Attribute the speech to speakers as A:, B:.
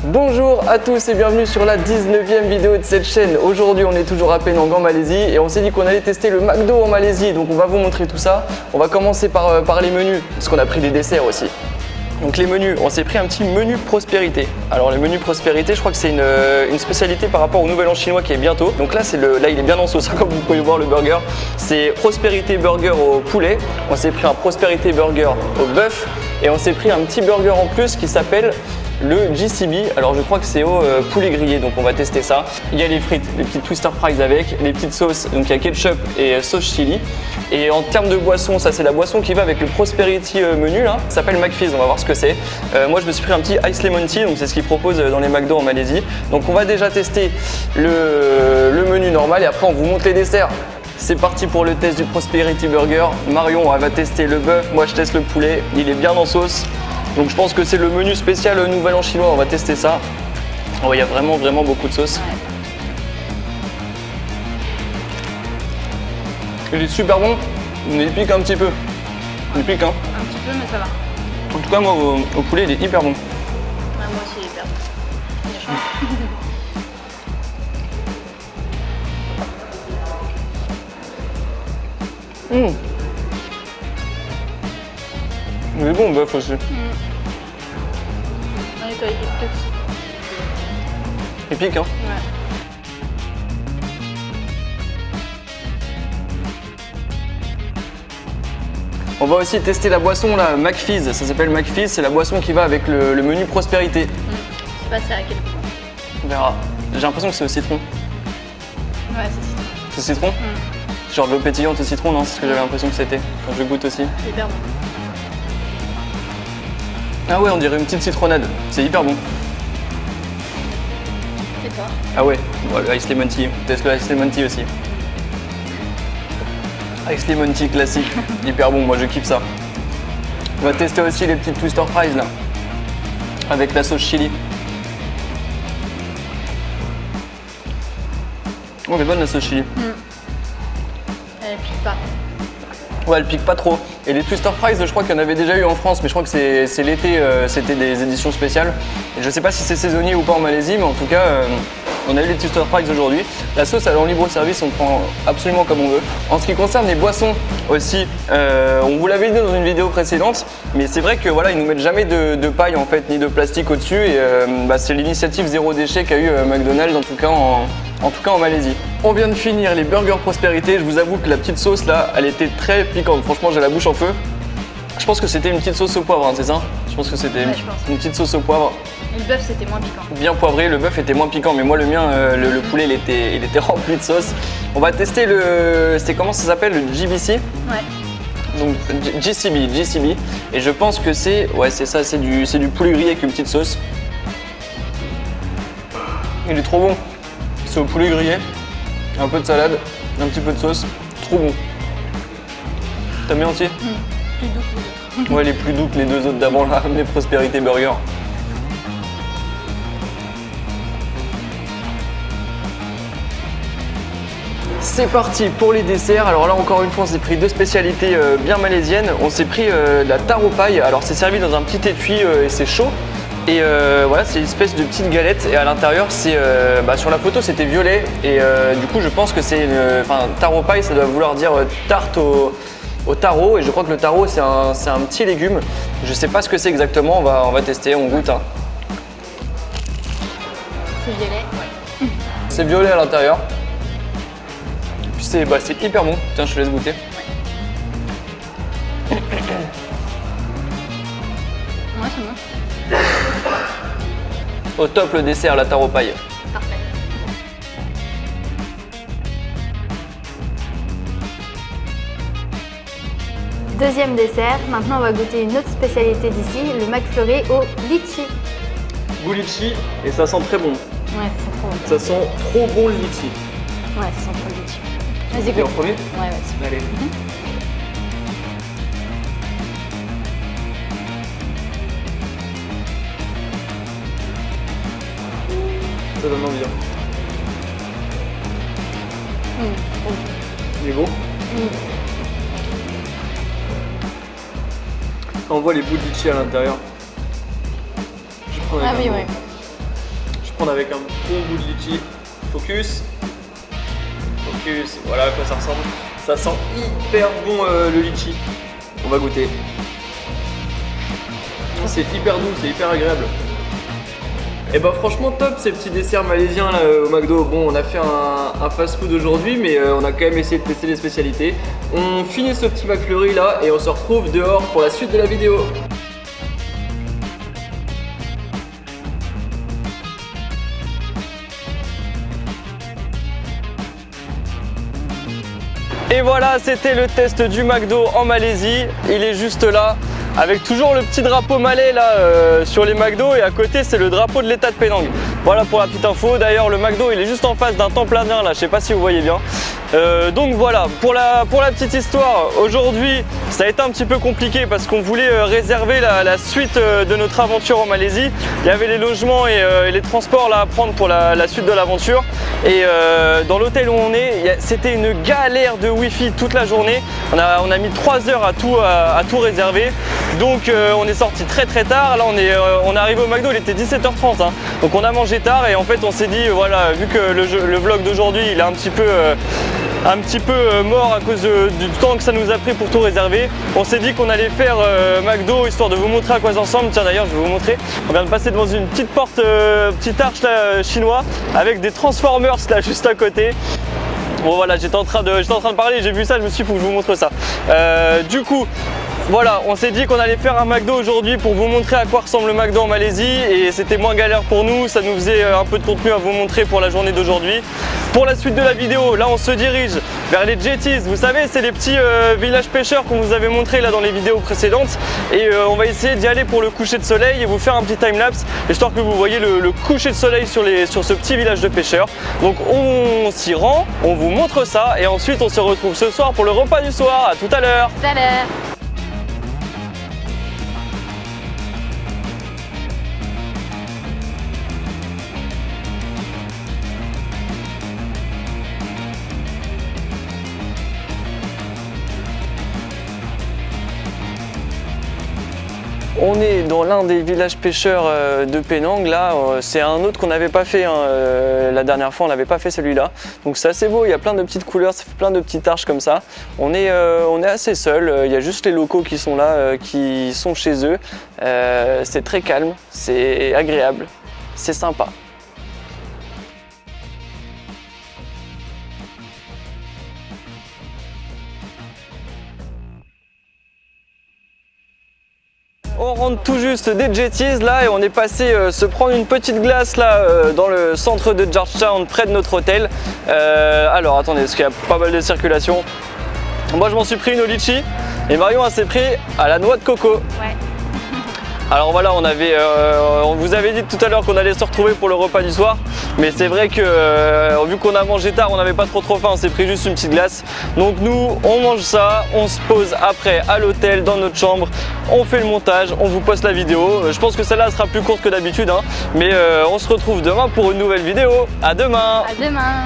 A: Bonjour à tous et bienvenue sur la 19e vidéo de cette chaîne. Aujourd'hui on est toujours à Penang en Malaisie et on s'est dit qu'on allait tester le McDo en Malaisie. Donc on va vous montrer tout ça. On va commencer par les menus parce qu'on a pris des desserts aussi. Donc les menus, on s'est pris un petit menu prospérité. Alors le menu prospérité, je crois que c'est une spécialité par rapport au Nouvel An chinois qui est bientôt. Donc là, là il est bien en sauce, comme vous pouvez voir le burger. C'est prospérité burger au poulet. On s'est pris un prospérité burger au bœuf et on s'est pris un petit burger en plus qui s'appelle le JCB. Alors je crois que c'est au poulet grillé, donc on va tester ça. Il y a les frites, les petites twister fries avec, les petites sauces, donc il y a ketchup et sauce chili. Et en termes de boisson, ça c'est la boisson qui va avec le Prosperity menu là. Ça s'appelle McFizz, on va voir ce que c'est. Moi je me suis pris un petit Ice Lemon Tea, donc c'est ce qu'ils proposent dans les McDo en Malaisie. Donc on va déjà tester le menu normal et après on vous montre les desserts. C'est parti pour le test du Prosperity Burger. Marion elle va tester le bœuf, moi je teste le poulet, il est bien en sauce. Donc je pense que c'est le menu spécial Nouvel An chinois, on va tester ça. Oh, il y a vraiment beaucoup de sauce. Il est super bon, mais il pique un petit peu. Il pique hein.
B: Un petit peu mais ça va.
A: En tout cas moi au poulet il est hyper bon.
B: Ouais, moi aussi il est hyper bon.
A: Il est bon le bœuf aussi.
B: Allez toi il pique plus.
A: Il pique hein.
B: Ouais.
A: On va aussi tester la boisson là, McFizz, ça s'appelle McFizz, c'est la boisson qui va avec le menu prospérité.
B: Je sais pas c'est à quel point.
A: On verra. J'ai l'impression que c'est au citron.
B: Ouais c'est citron.
A: C'est citron Genre de l'eau pétillante au citron, non? C'est ce que j'avais l'impression que c'était quand je le goûte aussi.
B: C'est hyper bon.
A: Ah ouais, on dirait une petite citronnade, c'est hyper bon.
B: Et toi?
A: Ah ouais, le Ice Lemon Tea, on teste le Ice Lemon Tea aussi. Ice Lemon Tea classique, hyper bon, moi je kiffe ça. On va tester aussi les petites twister fries là, avec la sauce chili. Oh, elle est bonne la sauce chili.
B: Elle pique pas.
A: Ouais, elle pique pas trop. Et les twister fries, je crois qu'il y en avait déjà eu en France, mais je crois que c'est l'été, c'était des éditions spéciales. Et je sais pas si c'est saisonnier ou pas en Malaisie, mais en tout cas, on a eu les twister fries aujourd'hui. La sauce, elle est en libre service, on prend absolument comme on veut. En ce qui concerne les boissons aussi, on vous l'avait dit dans une vidéo précédente, mais c'est vrai que voilà, ils nous mettent jamais de paille en fait, ni de plastique au-dessus. Et c'est l'initiative zéro déchet qu'a eu McDonald's, en tout cas en Malaisie. On vient de finir les burgers prospérité. Je vous avoue que la petite sauce là, elle était très piquante. Franchement, j'ai la bouche en feu. Je pense que c'était une petite sauce au poivre, hein, c'est ça? Je pense que c'était une petite sauce au poivre.
B: Et le bœuf c'était moins piquant.
A: Bien poivré, le bœuf était moins piquant, mais moi le mien, le poulet, il était rempli de sauce. On va tester c'était comment ça s'appelle, le JBC?
B: Ouais.
A: Donc JCB. Et je pense que c'est ça, c'est du poulet grillé avec une petite sauce. Il est trop bon. C'est au poulet grillé, un peu de salade, un petit peu de sauce, trop bon. T'as mis entier?
B: Plus doux que les autres.
A: Ouais, les plus doux que les deux autres d'avant là, les Prosperity Burger. C'est parti pour les desserts. Alors là encore une fois on s'est pris deux spécialités bien malaisiennes. On s'est pris la taro paille. Alors c'est servi dans un petit étui et c'est chaud. Et voilà, c'est une espèce de petite galette et à l'intérieur c'est sur la photo c'était violet et du coup je pense que c'est taro paille, ça doit vouloir dire tarte au taro et je crois que le taro c'est un petit légume. Je sais pas ce que c'est exactement, on va tester, on goûte. Hein.
B: C'est violet. Ouais.
A: C'est violet à l'intérieur. Puis c'est hyper bon. Tiens, je te laisse goûter.
B: Ouais c'est bon.
A: Au top le dessert, la taro paille.
B: Parfait.
C: Deuxième dessert, maintenant on va goûter une autre spécialité d'ici, le McFlurry au litchi.
A: Goût litchi et ça sent très bon.
C: Ouais, ça sent trop bon.
A: Ça sent trop bon le litchi.
C: Ouais, ça sent trop le litchi. Vas-y,
A: T'es en
C: goûte.
A: premier?
C: Ouais, vas-y.
A: Allez. Ça donne envie. Il est beau. On voit les bouts de litchi à l'intérieur. Je prends
C: Ah oui, oui.
D: prendre avec un bon goût de litchi. Focus. Focus, voilà à quoi ça ressemble. Ça sent hyper bon le litchi. On va goûter. C'est hyper doux, c'est hyper agréable. Et bah franchement top ces petits desserts malaisiens là au McDo. Bon, on a fait un fast-food aujourd'hui, mais on a quand même essayé de tester les spécialités. On finit ce petit McFlurry là et on se retrouve dehors pour la suite de la vidéo.
A: Et voilà, c'était le test du McDo en Malaisie. Il est juste là, avec toujours le petit drapeau malais là sur les McDo, et à côté c'est le drapeau de l'état de Penang. Voilà pour la petite info. D'ailleurs le McDo il est juste en face d'un temple indien là, je sais pas si vous voyez bien. Donc voilà, pour la petite histoire, aujourd'hui ça a été un petit peu compliqué parce qu'on voulait réserver la suite de notre aventure en Malaisie. Il y avait les logements et les transports là à prendre pour la suite de l'aventure. Et dans l'hôtel où on est, c'était une galère de wifi toute la journée. On a mis 3 heures à tout réserver. Donc on est sorti très tard. Là on est arrivé au McDo, il était 17h30 hein. Donc on a mangé tard et en fait on s'est dit voilà, vu que le vlog d'aujourd'hui il est un petit peu mort à cause du temps que ça nous a pris pour tout réserver, on s'est dit qu'on allait faire McDo histoire de vous montrer à quoi ça ressemble. Tiens d'ailleurs je vais vous montrer, on vient de passer devant une petite porte, petite arche là, chinois avec des Transformers là juste à côté. Bon voilà, j'étais en train de parler, j'ai vu ça, je me suis dit faut que je vous montre ça. Du coup voilà, on s'est dit qu'on allait faire un McDo aujourd'hui pour vous montrer à quoi ressemble le McDo en Malaisie, et c'était moins galère pour nous, ça nous faisait un peu de contenu à vous montrer pour la journée d'aujourd'hui. Pour la suite de la vidéo, là on se dirige vers les jetties, vous savez c'est les petits villages pêcheurs qu'on vous avait montré là dans les vidéos précédentes, et on va essayer d'y aller pour le coucher de soleil et vous faire un petit timelapse histoire que vous voyez le coucher de soleil sur ce petit village de pêcheurs. Donc on s'y rend, on vous montre ça et ensuite on se retrouve ce soir pour le repas du soir. À tout à l'heure.
C: Tout à l'heure.
A: On est dans l'un des villages pêcheurs de Penang. Là, c'est un autre qu'on n'avait pas fait hein. La dernière fois, on n'avait pas fait celui-là. Donc c'est assez beau, il y a plein de petites couleurs, ça fait plein de petites arches comme ça. On est assez seul, il y a juste les locaux qui sont là, qui sont chez eux. C'est très calme, c'est agréable, c'est sympa. On rentre tout juste des jetties là et on est passé se prendre une petite glace là dans le centre de Georgetown près de notre hôtel. Alors attendez, parce qu'il y a pas mal de circulation. Moi je m'en suis pris une au litchi et Marion s'est pris à la noix de coco.
B: Ouais.
A: Alors voilà, on vous avait dit tout à l'heure qu'on allait se retrouver pour le repas du soir, mais c'est vrai que vu qu'on a mangé tard, on n'avait pas trop faim, on s'est pris juste une petite glace. Donc nous, on mange ça, on se pose après à l'hôtel, dans notre chambre, on fait le montage, on vous poste la vidéo. Je pense que celle-là sera plus courte que d'habitude, hein, mais on se retrouve demain pour une nouvelle vidéo. À demain.
C: À demain.